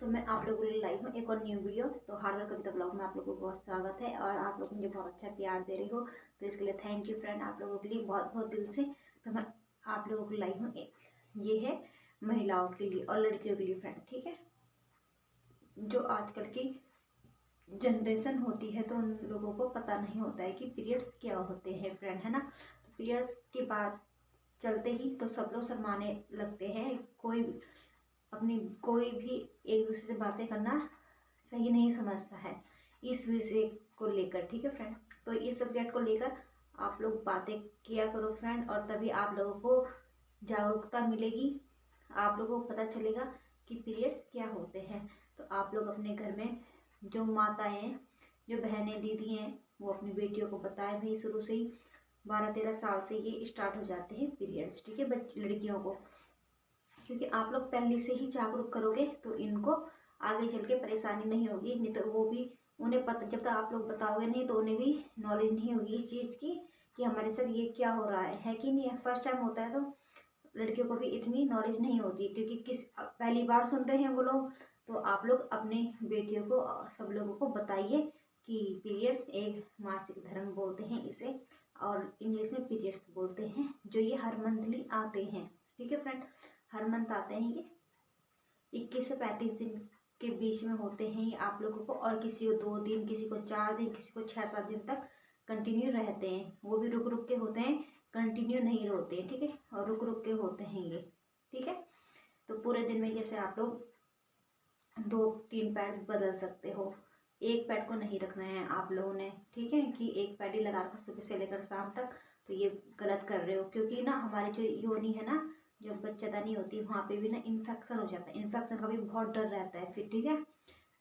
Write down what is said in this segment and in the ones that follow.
तो मैं आप लोगों के लिए लाई हूँ एक और न्यू वीडियो। तो हार्डवेयर कविता ब्लॉग में आप लोगों को बहुत स्वागत है और आप लोग मुझे बहुत अच्छा प्यार दे रही हो, तो इसके लिए थैंक यू फ्रेंड, आप लोगों के लिए बहुत बहुत दिल से। तो मैं आप लोगों को लाई हूँ ये है महिलाओं के लिए और लड़कियों के लिए फ्रेंड, ठीक है। जो आजकल की जनरेशन होती है तो उन लोगों को पता नहीं होता है कि पीरियड्स क्या होते हैं फ्रेंड, है ना। तो पीरियड्स की बात चलते ही तो सब लोग शर्माने लगते हैं। कोई भी एक दूसरे से बातें करना सही नहीं समझता है इस विषय को लेकर, ठीक है फ्रेंड। तो इस सब्जेक्ट को लेकर आप लोग बातें किया करो फ्रेंड, और तभी आप लोगों को जागरूकता मिलेगी, आप लोगों को पता चलेगा कि पीरियड्स क्या होते हैं। तो आप लोग अपने घर में जो माताएं, जो बहनें, दीदी हैं, वो अपनी बेटियों को बताएं भाई। शुरू से ही 12-13 साल से ये स्टार्ट हो जाते हैं पीरियड्स, ठीक है, लड़कियों को। क्योंकि आप लोग पहले से ही जागरूक करोगे तो इनको आगे चल के परेशानी नहीं होगी। नहीं तो वो भी उन्हें पता, जब तक आप लोग बताओगे नहीं तो उन्हें भी नॉलेज नहीं होगी इस चीज़ की कि हमारे साथ ये क्या हो रहा है कि नहीं है। फर्स्ट टाइम होता है तो लड़कियों को भी इतनी नॉलेज नहीं होती, क्योंकि पहली बार सुन रहे हैं वो लोग। तो आप लोग अपने बेटियों को, सब लोगों को बताइए कि पीरियड्स एक मासिक धर्म बोलते हैं इसे, और इंग्लिश में पीरियड्स बोलते हैं, जो ये हर मंथली आते हैं, ठीक है फ्रेंड। हर मंथ आते हैं ये 21 से 35 दिन के बीच में होते हैं ये आप लोगों को, और किसी को 2 दिन, किसी को 4 दिन, किसी को 6-7 दिन तक कंटिन्यू रहते हैं। वो भी रुक रुक के होते हैं, कंटिन्यू नहीं होते हैं, ठीक है, और रुक रुक के होते हैं ये, ठीक है। तो पूरे दिन में जैसे आप लोग 2-3 पैड बदल सकते हो, एक पैड को नहीं रखना है आप लोगों ने, ठीक है, कि एक पैड ही लगा रखा सुबह से लेकर शाम तक। तो ये गलत कर रहे हो, क्योंकि ना हमारे जो योनि है ना, जो बच्चेदानी होती है, वहाँ पे भी ना इन्फेक्शन हो जाता है। इन्फेक्शन का भी बहुत डर रहता है फिर, ठीक है।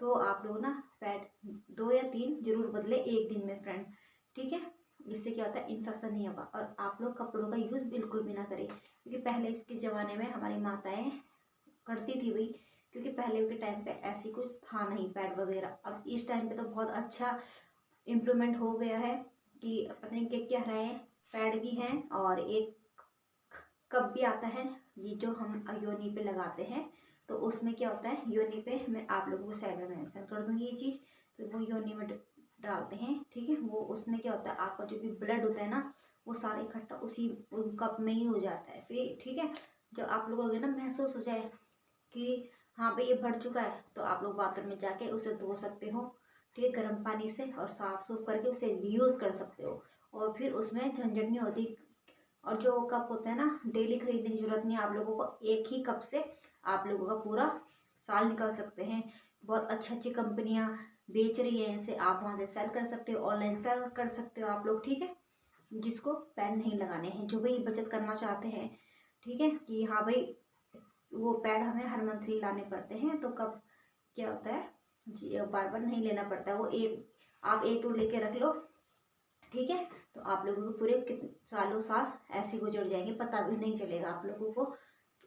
तो आप लोग ना पैड 2 या 3 जरूर बदले एक दिन में फ्रेंड, ठीक है। इससे क्या होता है, इन्फेक्शन नहीं होगा। और आप लोग कपड़ों का यूज़ बिल्कुल भी ना करें, क्योंकि पहले के ज़माने में हमारी माताएं करती थी वही, क्योंकि पहले के टाइम पे ऐसी कुछ था नहीं पैड वगैरह। अब इस टाइम पे तो बहुत अच्छा इम्प्रूवमेंट हो गया है कि पता नहीं क्या क्या है, पैड भी हैं और एक कप भी आता है, ये जो हम योनि पे लगाते हैं। तो उसमें क्या होता है, योनि पे मैं आप लोगों को साइड में मेंशन कर दूंगी ये चीज़। तो वो योनि में डालते हैं, ठीक है। वो उसमें क्या होता है, आपका जो भी ब्लड होता है ना, वो सारा इकट्ठा उसी कप में ही हो जाता है फिर, ठीक है। जब आप लोगों को ना महसूस हो जाए कि हाँ भाई ये भर चुका है, तो आप लोग बाथरूम में जाके उसे धो सकते हो, ठीक है, गर्म पानी से, और साफ सूफ करके उसे रीयूज़ कर सकते हो। और फिर उसमें झंझट नहीं होती। और जो कप होता है ना, डेली खरीदने की जरूरत नहीं है आप लोगों को, एक ही कप से आप लोगों का पूरा साल निकल सकते हैं। बहुत अच्छी अच्छी कंपनियां बेच रही हैं इसे, आप वहां से सेल कर सकते हो, ऑनलाइन सेल कर सकते हो आप लोग, ठीक है। जिसको पैड नहीं लगाने हैं, जो भाई बचत करना चाहते हैं, ठीक है, कि हाँ भाई वो पैड हमें हर मंथली लाने पड़ते हैं, तो कब क्या होता है, बार बार नहीं लेना पड़ता है। वो आप एक तो लेके रख लो, ठीक है। तो आप लोगों को पूरे सालों साल ऐसे गुजर जाएंगे, पता भी नहीं चलेगा आप लोगों को,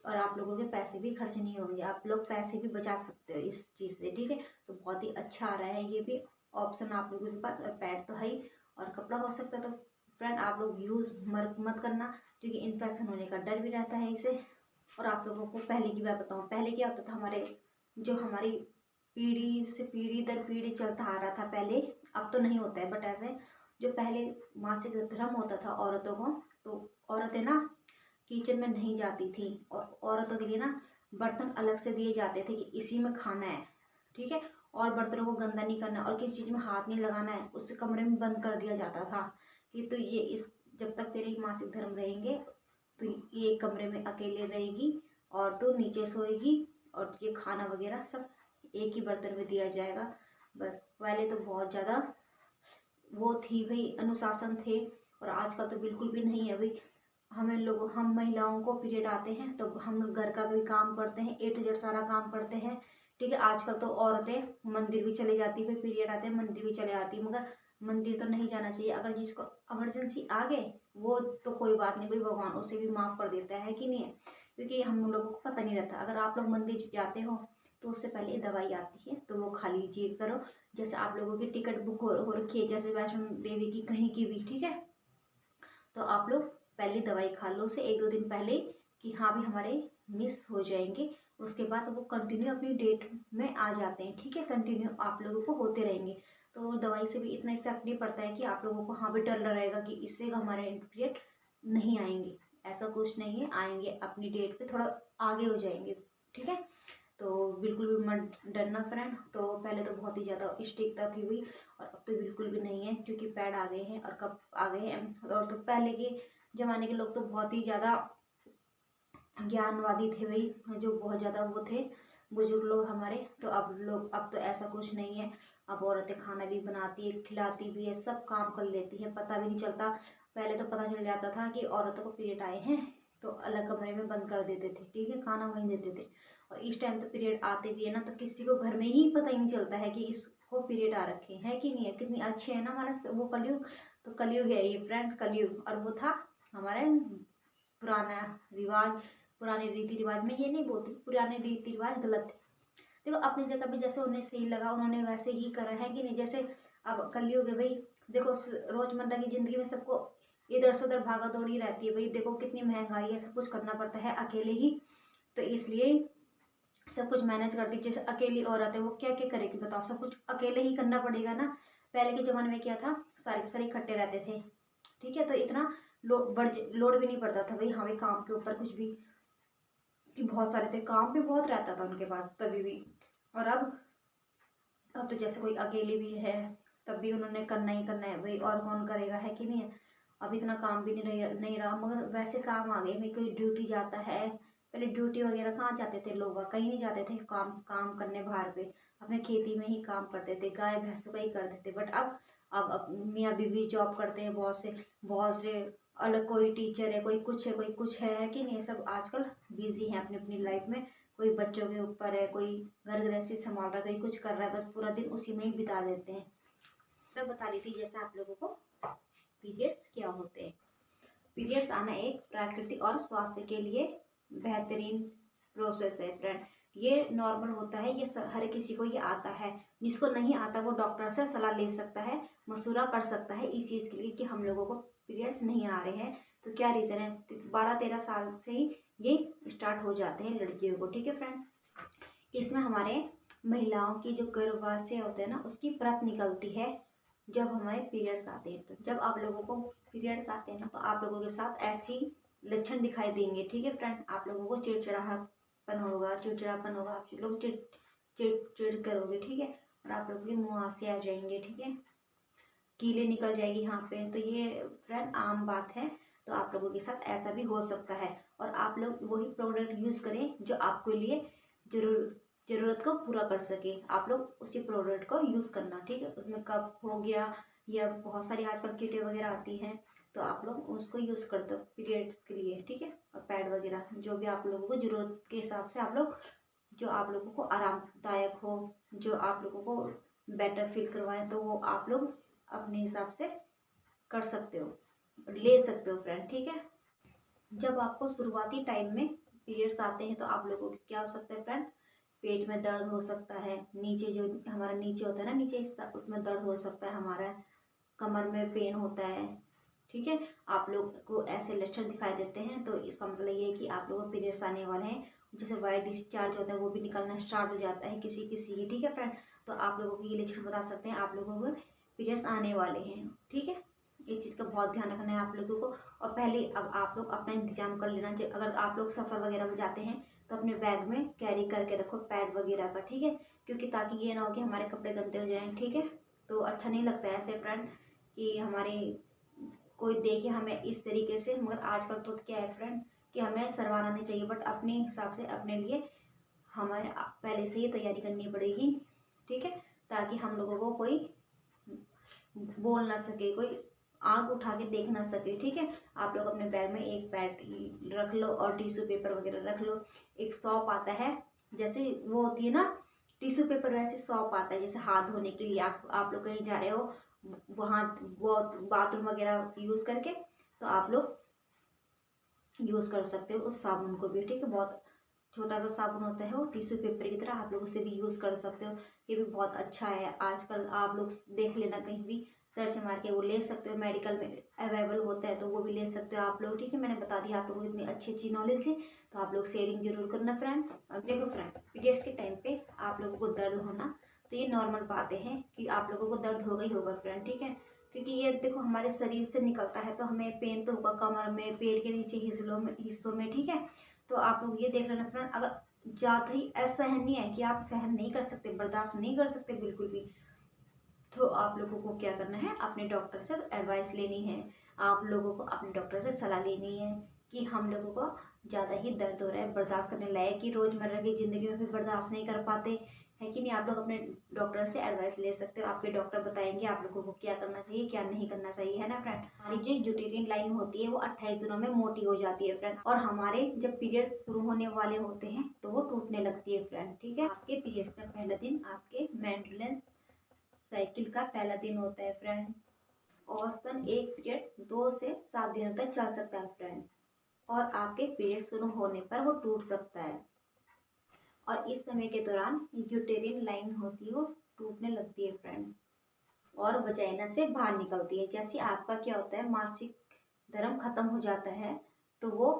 और आप लोगों के पैसे भी खर्च नहीं होंगे, आप लोग पैसे भी बचा सकते हो इस चीज़ से, ठीक है। तो बहुत ही अच्छा आ रहा है ये भी ऑप्शन आप लोगों के पास, और पैड तो है ही, और कपड़ा हो सकता है। तो फ्रेंड आप लोग यूज़ मत करना, क्योंकि इन्फेक्शन होने का डर भी रहता है इसे। और आप लोगों को पहले की बात बताऊँ, पहले क्या होता था, हमारी पीढ़ी से पीढ़ी दर पीढ़ी चलता आ रहा था पहले, अब तो नहीं होता है, बट ऐसे जो पहले मासिक धर्म होता था औरतों को, तो औरतें ना किचन में नहीं जाती थी, और औरतों के लिए ना बर्तन अलग से दिए जाते थे कि इसी में खाना है, ठीक है, और बर्तनों को गंदा नहीं करना, और किसी चीज़ में हाथ नहीं लगाना है, उससे कमरे में बंद कर दिया जाता था कि तो ये इस जब तक तेरे मासिक धर्म रहेंगे तो ये कमरे में अकेले रहेगी, और तो नीचे सोएगी, और ये खाना वगैरह सब एक ही बर्तन में दिया जाएगा। बस पहले तो बहुत ज़्यादा वो थी भाई, अनुशासन थे, और आजकल तो बिल्कुल भी नहीं है भाई। हम महिलाओं को पीरियड आते हैं तो हम घर का भी काम करते हैं, A to Z सारा काम करते हैं, ठीक है। आजकल तो औरतें मंदिर भी चले जाती है, पीरियड आते हैं मंदिर भी चले जाती है, मगर मंदिर तो नहीं जाना चाहिए। अगर जिसको इमरजेंसी आ गए वो तो कोई बात नहीं भाई, भगवान उसे भी माफ़ कर देता है कि नहीं है, क्योंकि हम लोगों को पता नहीं रहता। अगर आप लोग मंदिर जाते हो तो उससे पहले दवाई आती है, तो वो खा लीजिए करो। जैसे आप लोगों की टिकट बुक हो रखी है, जैसे वैष्णो देवी की, कहीं की भी, ठीक है, तो आप लोग पहले दवाई खा लो उसे 1-2 दिन पहले, कि हाँ भी हमारे मिस हो जाएंगे, उसके बाद वो कंटिन्यू अपनी डेट में आ जाते हैं, ठीक है। कंटिन्यू आप लोगों को होते रहेंगे, तो दवाई से भी इतना इफेक्ट नहीं पड़ता है कि आप लोगों को हाँ भी डर रहेगा कि इससे हमारे पीरियड नहीं आएंगे। ऐसा कुछ नहीं है, आएंगे, अपनी डेट पे थोड़ा आगे हो जाएंगे, ठीक है। तो बिल्कुल भी मत डरना फ्रेंड। तो पहले तो बहुत ही ज़्यादा स्ट्रिक्टता थी हुई, और अब तो बिल्कुल भी नहीं है, क्योंकि पैड आ गए हैं। और कब आ गए हैं, और तो पहले के ज़माने के लोग तो बहुत ही ज़्यादा ज्ञानवादी थे भाई, जो बहुत ज़्यादा वो थे बुजुर्ग लोग हमारे। तो अब तो ऐसा कुछ नहीं है। अब औरतें खाना भी बनाती है, खिलाती भी है, सब काम कर लेती है, पता भी नहीं चलता। पहले तो पता चल जाता था कि औरतों को पीरियड आए हैं तो अलग कमरे में बंद कर देते थे, ठीक है, खाना वहीं देते थे। और इस टाइम तो पीरियड आते भी है ना, तो किसी को घर में ही पता ही नहीं चलता है कि इसको पीरियड आ रखे हैं कि नहीं है। कितनी अच्छे है ना हमारा वो कलयुग। तो कलयुग है ये फ्रेंड, कलयुग। और वो था हमारे पुराना रिवाज, पुराने रीति रिवाज में ये नहीं बोलती पुराने रीति रिवाज गलत थे। देखो अपनी जगह पे जैसे उन्हें सही लगा उन्होंने वैसे ही करा है कि नहीं। जैसे अब कलयुग है भाई, देखो रोजमर्रा की जिंदगी में सबको इधर से उधर भागा दौड़ी रहती है भाई। देखो कितनी महंगाई है, सब कुछ करना पड़ता है अकेले ही, तो इसलिए सब कुछ मैनेज करती। जैसे अकेली औरत है, वो क्या क्या करेगी बताओ, सब कुछ अकेले ही करना पड़ेगा ना। पहले के ज़माने में क्या था, सारे के सारे इकट्ठे रहते थे, ठीक है। तो इतना लोड भी नहीं पड़ता था भाई, हाँ भाई काम के ऊपर कुछ भी, कि बहुत सारे थे, काम भी बहुत रहता था उनके पास तभी भी। और अब तो जैसे कोई अकेली भी है तब भी उन्होंने करना ही करना है भाई, और कौन करेगा, है कि नहीं है। अब इतना काम भी नहीं रहा, मगर वैसे काम आ गए भाई। कोई ड्यूटी जाता है, पहले ड्यूटी वगैरह कहाँ जाते थे लोग, कहीं नहीं जाते थे काम काम करने बाहर पे, अपने खेती में ही काम करते थे, गाय भैंसों का ही करते थे। बट अब मियाँ बीवी जॉब करते हैं, बहुत से अलग, कोई टीचर है, कोई कुछ है, कोई कुछ है कि नहीं। सब आजकल बिजी हैं अपनी अपनी लाइफ में। कोई बच्चों के ऊपर है, कोई घर गृहस्थी संभाल रहा है, कोई कुछ कर रहा है, बस पूरा दिन उसी में ही बिता देते हैं। मैं बता रही थी जैसे आप लोगों को पीरियड्स क्या होते हैं। पीरियड्स आना एक प्राकृतिक और स्वास्थ्य के लिए बेहतरीन प्रोसेस है फ्रेंड। ये नॉर्मल होता है, ये हर किसी को ये आता है। जिसको नहीं आता वो डॉक्टर से सलाह ले सकता है, मशूरा कर सकता है इस चीज़ के लिए कि हम लोगों को पीरियड्स नहीं आ रहे हैं, तो क्या रीज़न है। 12-13 साल से ही ये स्टार्ट हो जाते हैं लड़कियों को, ठीक है फ्रेंड। इसमें हमारे महिलाओं की जो गर्भाशय होते हैं ना, उसकी परत निकलती है जब हमारे पीरियड्स आते हैं। तो जब आप लोगों को पीरियड्स आते हैं ना, तो आप लोगों के साथ ऐसी लक्षण दिखाई देंगे, ठीक है फ्रेंड। आप लोगों को चिड़चिड़ापन होगा, आप लोग चिड़ करोगे, ठीक है। और आप लोगों के मुहासे आ जाएंगे, ठीक है, कीले निकल जाएगी यहाँ पे। तो ये फ्रेंड आम बात है। तो आप लोगों के साथ ऐसा भी हो सकता है, और आप लोग वही प्रोडक्ट यूज़ करें जो आपके लिए ज़रूरत को पूरा कर सके। आप लोग उसी प्रोडक्ट को यूज़ करना, ठीक है। उसमें कप हो गया या बहुत सारी आजकल किटें वगैरह आती हैं, तो आप लोग उसको यूज़ कर दो पीरियड्स के लिए, ठीक है। और पैड वगैरह जो भी आप लोगों को ज़रूरत के हिसाब से आप लोग, जो आप लोगों को आरामदायक हो, जो आप लोगों को बेटर फील करवाए, तो वो आप लोग अपने हिसाब से कर सकते हो, ले सकते हो फ्रेंड, ठीक है। जब आपको शुरुआती टाइम में पीरियड्स आते हैं तो आप लोगों को क्या हो सकता है फ्रेंड, पेट में दर्द हो सकता है, नीचे जो हमारा नीचे होता है ना, नीचे उसमें दर्द हो सकता है, हमारा कमर में पेन होता है, ठीक है। आप लोग को ऐसे लक्षण दिखाई देते हैं तो इसका मतलब ये है कि आप लोगों को पीरियड्स आने वाले हैं। जैसे वाइट डिस्चार्ज होता है वो भी निकलना स्टार्ट हो जाता है किसी किसी की, ठीक है फ्रेंड। तो आप लोगों को ये लक्षण बता सकते हैं आप लोगों को पीरियड्स आने वाले हैं, ठीक है। इस चीज़ का बहुत ध्यान रखना है आप लोगों को। और पहले अब आप लोग अपना इंतजाम कर लेना चाहिए। अगर आप लोग सफ़र वगैरह में जाते हैं तो अपने बैग में कैरी करके रखो पैड वगैरह का, ठीक है। क्योंकि ताकि ये ना हो कि हमारे कपड़े गंदे हो जाएं, ठीक है। तो अच्छा नहीं लगता है ऐसे फ्रेंड कि हमारी कोई देखे हमें इस तरीके से। मगर आजकल तो क्या है फ्रेंड कि हमें शर्माना नहीं चाहिए, बट अपने हिसाब से अपने लिए हमें पहले से ही तैयारी करनी पड़ेगी, ठीक है। ताकि हम लोगों को कोई बोल ना सके, कोई आँख उठा के देख ना सके, ठीक है। आप लोग अपने बैग में एक पैड रख लो और टिश्यू पेपर वगैरह रख लो। एक सौंप आता है, जैसे वो होती है ना टिश्यू पेपर, वैसे सौंप आता है जैसे हाथ धोने के लिए। आप लोग कहीं जा रहे हो वहाँ वो बाथरूम वगैरह यूज़ करके, तो आप लोग यूज़ कर सकते हो उस साबुन को भी, ठीक है। बहुत छोटा सा साबुन होता है वो टिश्यू पेपर की तरह, आप लोग उसे भी यूज़ कर सकते हो। ये भी बहुत अच्छा है। आजकल आप लोग देख लेना कहीं भी सर्च मार के वो ले सकते हो, मेडिकल में अवेलेबल होता है तो वो भी ले सकते हो आप लोग, ठीक है। मैंने बता दिया आप लोगों को इतनी अच्छी अच्छी नॉलेज है, तो आप लोग शेयरिंग जरूर करना फ्रेंड। अब देखो फ्रेंड, पीरियड्स के टाइम पे आप लोगों को दर्द होना तो ये नॉर्मल बातें हैं कि आप लोगों को दर्द होगा ही होगा फ्रेंड, ठीक है। क्योंकि ये देखो हमारे शरीर से निकलता है तो हमें पेन तो होगा कमर में, पेट के नीचे हिस्सों में, ठीक है। तो आप लोग ये देख लेना फ्रेंड, अगर ज़्यादा ही असहन नहीं है कि आप सहन नहीं कर सकते, बर्दाश्त नहीं कर सकते बिल्कुल भी, तो आप लोगों को क्या करना है, अपने डॉक्टर से एडवाइस लेनी है। आप लोगों को अपने डॉक्टर से सलाह लेनी है कि हम लोगों को ज़्यादा ही दर्द हो रहा है, बर्दाश्त करने लायक कि रोज़मर्रा की ज़िंदगी में भी बर्दाश्त नहीं कर पाते, है कि नहीं। आप लोग अपने डॉक्टर से एडवाइस ले सकते हो, आपके डॉक्टर बताएंगे आप लोगों को क्या करना चाहिए क्या नहीं करना चाहिए, है ना फ्रेंड। हमारी जो यूटेरिन लाइन होती है वो 28 दिनों में मोटी हो जाती है फ्रेंड, और हमारे जब पीरियड्स शुरू होने वाले होते हैं तो वो टूटने लगती है फ्रेंड, ठीक है। आपके पीरियड्स का पहला दिन आपके मेंस्ट्रुअल साइकिल का पहला दिन होता है फ्रेंड। औसतन एक पीरियड 2 से 7 दिनों तक चल सकता है फ्रेंड, और आपके पीरियड शुरू होने पर वो टूट सकता है, और इस समय के दौरान यूटेरिन लाइन होती है वो टूटने लगती है फ्रेंड, और वजाइना से बाहर निकलती है। जैसे आपका क्या होता है, मासिक धर्म खत्म हो जाता है तो वो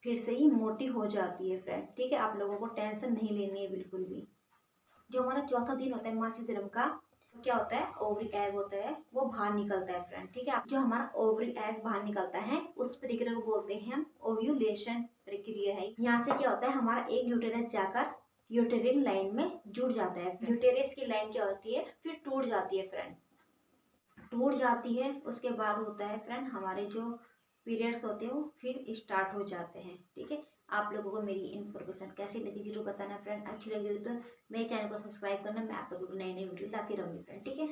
फिर से ही मोटी हो जाती है फ्रेंड, ठीक है। आप लोगों को टेंशन नहीं लेनी है बिल्कुल भी। जो हमारा चौथा दिन होता है मासिक धर्म का, क्या होता है, ओवरी एग होता है वो बाहर निकलता है फ्रेंड, ठीक है। जो हमारा ओवरी एग बाहर निकलता है उस प्रक्रिया को बोलते हैं हम ओव्यूलेशन प्रक्रिया है। यहाँ से क्या होता है, हमारा एक यूटेरस जाकर यूटेरिन लाइन में जुड़ जाता है। यूटेरस की लाइन क्या होती है, फिर टूट जाती है फ्रेंड, टूट जाती है। उसके बाद होता है फ्रेंड, हमारे जो पीरियड्स होते हैं वो फिर स्टार्ट हो जाते हैं, ठीक है। आप लोगों को मेरी इन्फॉर्मेशन कैसी लगी जरूर बताना फ्रेंड। अच्छी लगी तो मेरे चैनल को सब्सक्राइब करना, मैं आप लोगों को नई नई वीडियो लाती रहूँगी फ्रेंड, ठीक है।